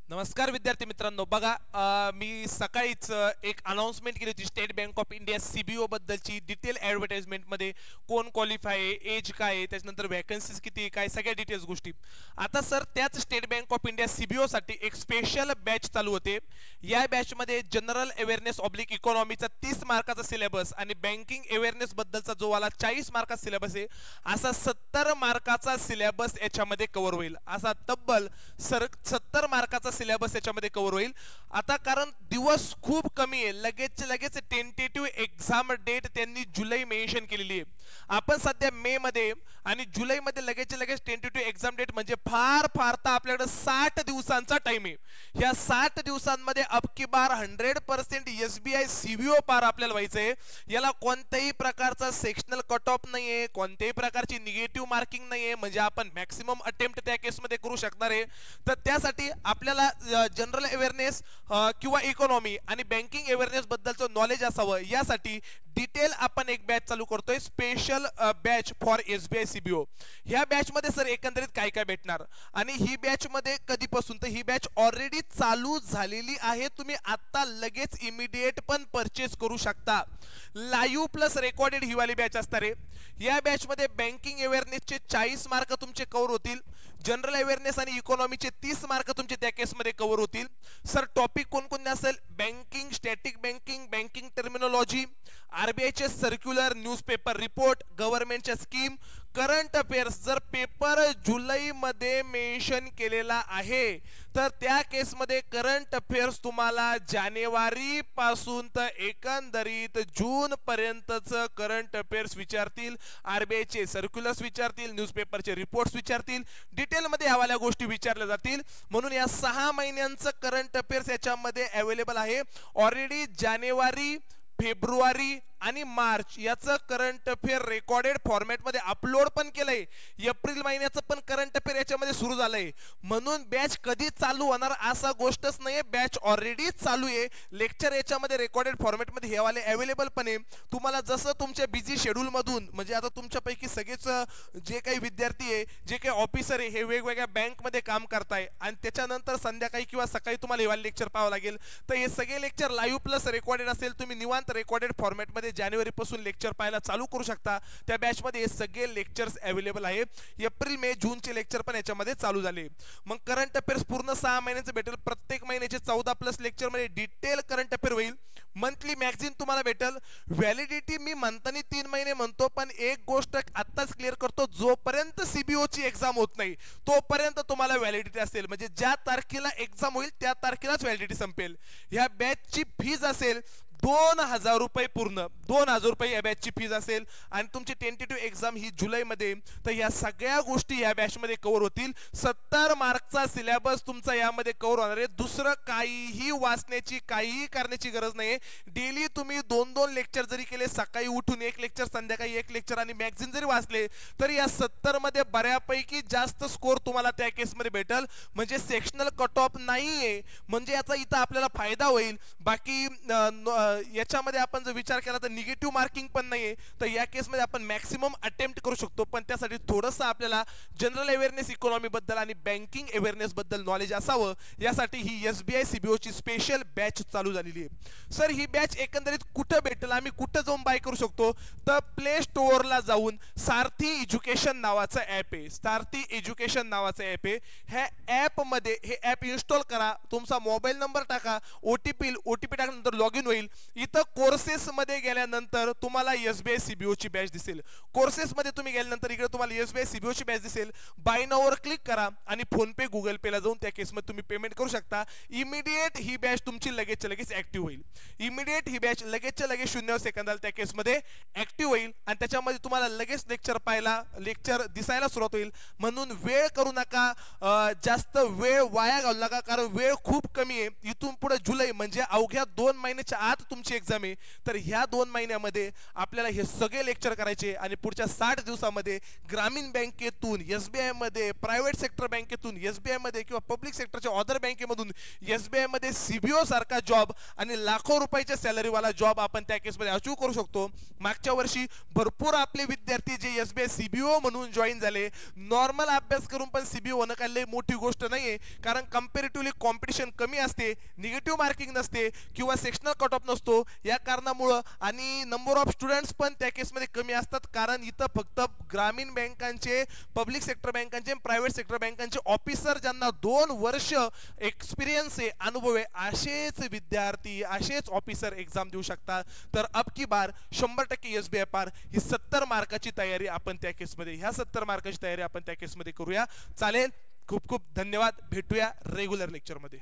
नमस्कार विद्यार्थी मित्रांनो, बघा मी सकाळीच एक अनाउन्समेंट केली होती state bank of India CBO बद्दलची डिटेल ॲडव्हर्टाइजमेंट मध्ये कोण क्वालिफाय आहे, एज काय आहे, त्याच्यानंतर वॅकन्सीज किती काय, सगळ्या डिटेल्स गोष्टी. आता सर त्याच state bank of India CBO साठी एक स्पेशल बॅच चालू होते. या बॅच मध्ये जनरल अवेअरनेस ऑब्लिक इकॉनॉमीचा 30 मार्काचा सिलेबस आणि बँकिंग अवेअरनेस बद्दलचा जो वाला 40 मार्काचा सिलेबस आहे, असा 70 मार्काचा सिलेबस याच्यामध्ये कव्हर होईल. असा तब्बल 70 मार्काचा सिलेबस याच्यामध्ये कव्हर होईल. आता कारण दिवस खूप कमी आहे, लगेच टेंटेटिव्ह एक्झाम डेट त्यांनी जुलै मेन्शन केलेली आहे. आपण सध्या मे मध्ये आणि जुलै मध्ये लगेच टेंटेटिव्ह एक्झाम डेट म्हणजे फार तर आपल्याकडे 60 दिवसांचा टाइम आहे. या 60 दिवसांमध्ये अबकी बार 100% एसबीआय सीबीओ पार आपल्याला व्हायचंय. याला कोणत्याही प्रकारचा सेक्शनल कट ऑफ नाहीये, कोणत्याही प्रकारची निगेटिव्ह मार्किंग नाहीये, म्हणजे आपण मॅक्सिमम अटेम्प्ट त्या केसमध्ये करू शकणार आहे. तर त्यासाठी आपल्याला जनरल अवेअरनेस किंवा इकॉनॉमी आणि बँकिंग अवेअरनेस बद्दलचं नॉलेज असावं, यासाठी डिटेल आपण एक बॅच चालू करतोय, special batch for SBI CBO. ह्या बॅच मध्ये सर एकंदरीत काय काय भेटणार आणि ही बॅच मध्ये कधीपासून, तर ही बॅच ऑलरेडी चालू झालेली आहे. तुम्ही आता लगेच इमिडिएट पण परचेस करू शकता. लाईव्ह प्लस रेकॉर्डेड ही वाली बॅच असणार आहे. या बॅच मध्ये बँकिंग अवेअरनेसचे 40 मार्क तुमचे कव्हर होतील. जनरल अवेअरनेस आणि इकॉनॉमीचे 30 मार्क तुमचे त्या केसमध्ये कव्हर होतील. सर टॉपिक कोणकोणते असेल? Banking, static banking, banking terminology, आरबीआयचे सर्क्युलर, न्यूजपेपर रिपोर्ट, गव्हर्नमेंटच्या स्कीम, करंट अफेअर्स. जर पेपर जुलै मध्ये मेन्शन केलेला आहे तर त्या केसमध्ये करंट अफेअर्स तुम्हाला जानेवारी पासून तर एकंदरीत जून पर्यंतचं करंट अफेअर्स विचारतील. आरबीआयचे सर्क्युलर्स विचारतील, न्यूजपेपरचे रिपोर्ट्स विचारतील, डिटेलमध्ये हवाल्या गोष्टी विचारल्या जातील. म्हणून या 6 महिन्यांचं करंट अफेअर्स याच्यामध्ये अवेलेबल आहे. ऑलरेडी जानेवारी, फेब्रुवारी आणि मार्च याचं करंट अफेअर रेकॉर्डेड फॉर्मॅटमध्ये अपलोड पण केलंय. एप्रिल महिन्याचं पण करंट अफेअर याच्यामध्ये सुरू झालंय. म्हणून बॅच कधी चालू होणार असा गोष्टच नाहीये, बॅच ऑलरेडी चालू आहे. लेक्चर याच्यामध्ये रेकॉर्डेड फॉर्मॅटमध्ये हे वाले अवेलेबल पण आहे. तुम्हाला जसं तुमच्या बिझी शेड्यूल मधून, म्हणजे आता तुमच्यापैकी सगळेच जे काही विद्यार्थी आहे, जे काही ऑफिसर आहे, हे वेगवेगळ्या बँकमध्ये काम करताय आणि त्याच्यानंतर संध्याकाळी किंवा सकाळी तुम्हाला हे वाले लेक्चर पाहावं लागेल. तर हे सगळे लेक्चर लाईव्ह प्लस रेकॉर्डेड असेल. तुम्ही निवांत रेकॉर्डेड फॉर्मॅटमध्ये जानेवारी पासून लेक्चर पाहायला चालू करू शकता. त्या बॅच मध्ये हे सगळे लेक्चर्स अवेलेबल आहे. एप्रिल, मे, जूनचे लेक्चर पण याच्यामध्ये चालू झाले. मग करंट अफेअर्स पूर्ण 6 महिन्याचे भेटेल. प्रत्येक महिन्याचे 14 प्लस लेक्चर मध्ये डिटेल करंट अफेअर होईल. मंथली मॅगझिन तुम्हाला भेटेल. व्हॅलिडिटी मी म्हणताना 3 महिने म्हणतो, पण एक गोष्ट आत्ताच क्लिअर करतो, जोपर्यंत सीबीओ ची एक्झाम होत नाही तोपर्यंत तुम्हाला व्हॅलिडिटी असेल. म्हणजे ज्या तारखेला एक्झाम होईल त्या तारखेलाच व्हॅलिडिटी संपेल. ह्या बॅचची फीज असेल 2000 रुपये, पूर्ण 2000 रुपये या बॅचची फीज असेल. आणि तुमची टेंटेटिव्ह एक्झाम ही जुलै मध्ये. तर या सगळ्या गोष्टी या बॅच मध्ये कव्हर होतील. 70 मार्कचा सिलेबस तुमचा यामध्ये कव्हर होणार आहे. दुसरं काहीही वाचण्याची, काहीही करण्याची गरज नाही. डेली तुम्ही 2-2 लेक्चर जरी केले, सकाळी उठून एक लेक्चर, संध्याकाळी एक लेक्चर आणि मॅगझिन जरी वाचले, तर या 70 मध्ये बऱ्यापैकी जास्त स्कोर तुम्हाला त्या केसमध्ये भेटेल. म्हणजे सेक्शनल कट ऑफ नाहीये, म्हणजे याचा इथं आपल्याला फायदा होईल. बाकी याच्यामध्ये आपण जर विचार केला तर निगेटिव्ह मार्किंग पण नाहीये. तर या केसमध्ये आपण मॅक्सिमम अटेम्प्ट करू शकतो. पण त्यासाठी थोडंसं आपल्याला जनरल अवेअरनेस, इकॉनॉमी बद्दल आणि बँकिंग अवेअरनेस बद्दल नॉलेज असावं, यासाठी ही एसबीआय सीबीओ ची स्पेशल बॅच चालू झालेली आहे. सर ही बॅच एकंदरीत कुठं भेटेल, आम्ही कुठं जाऊन बाय करू शकतो? तर प्ले स्टोअरला जाऊन सारथी एज्युकेशन नावाचं ऍप आहे. सारथी एज्युकेशन नावाचं ऍप आहे. ह्या ऍप मध्ये हे ऍप इन्स्टॉल करा. तुमचा मोबाईल नंबर टाका, ओटीपी टाकल्यानंतर लॉग इन होईल. इथं कोर्सेस मध्ये गेल्यानंतर तुम्हाला एसबीआय सीबीओ ची बॅच दिसेल. कोर्सेस मध्ये तुम्ही गेल्यानंतर इकडे तुम्हाला एसबीआय सीबीओ ची बॅच दिसेल. बाय नाव वर क्लिक करा आणि फोन पे, गुगल पे ला जाऊन त्या केसमध्ये तुम्ही पेमेंट करू शकता. इमिडिएट ही बॅच तुमची लगेचच्या लगेच ऍक्टिव्ह होईल. इमिडिएट ही बॅच लगेचच्या लगेच 0 सेकंदाला त्या केसमध्ये ऍक्टिव्ह होईल आणि त्याच्यामध्ये तुम्हाला लगेच लेक्चर पाहायला, लेक्चर दिसायला सुरुवात होईल. म्हणून वेळ करू नका, जास्त वेळ वाया घालू नका, कारण वेळ खूप कमी आहे. इथून पुढे जुलै म्हणजे अवघ्या 2 महिन्याच्या आत तुमची एक्झाम आहे, तर ह्या 2 महिन्यामध्ये आपल्याला हे सगळे लेक्चर करायचे आणि पुढच्या 60 दिवसामध्ये ग्रामीण बँकेतून, SBI मध्ये, प्रायव्हेट सेक्टर बँकेतून, SBI मध्ये किंवा पब्लिक सेक्टरच्या अदर बँकेमधून SBI मध्ये CBO सारखा जॉब आणि लाखो रुपयाच्या सॅलरीवाला जॉब आपण त्या केसमध्ये अचीव करू शकतो. मागच्या वर्षी भरपूर आपले विद्यार्थी जे SBI CBO म्हणून जॉईन झाले, नॉर्मल अभ्यास करून पण CBO होणं काही लई मोठी गोष्ट नाहीये, कारण कंपॅरेटिव्हली कॉम्पिटिशन कमी असते, निगेटिव्ह मार्किंग नसते किंवा सेक्शनल कट ऑफ नसतो या कारणामुळं, आणि नंबर ऑफ स्टुडंट्स पण त्या केसमध्ये कमी असतात, कारण इथं फक्त ग्रामीण बँकांचे, पब्लिक सेक्टर बँकांचे, प्रायव्हेट सेक्टर बँकांचे ऑफिसर ज्यांना 2 वर्ष एक्सपिरियन्स आहे, अनुभव आहे, असेच विद्यार्थी, असेच ऑफिसर एक्झाम देऊ शकतात. तर अब की बार 100% SBI पार ही 70 मार्काची तयारी आपण त्या केसमध्ये, ह्या 70 मार्काची तयारी आपण त्या केसमध्ये करूया. चालेल, खूप खूप धन्यवाद. भेटूया रेग्युलर लेक्चरमध्ये.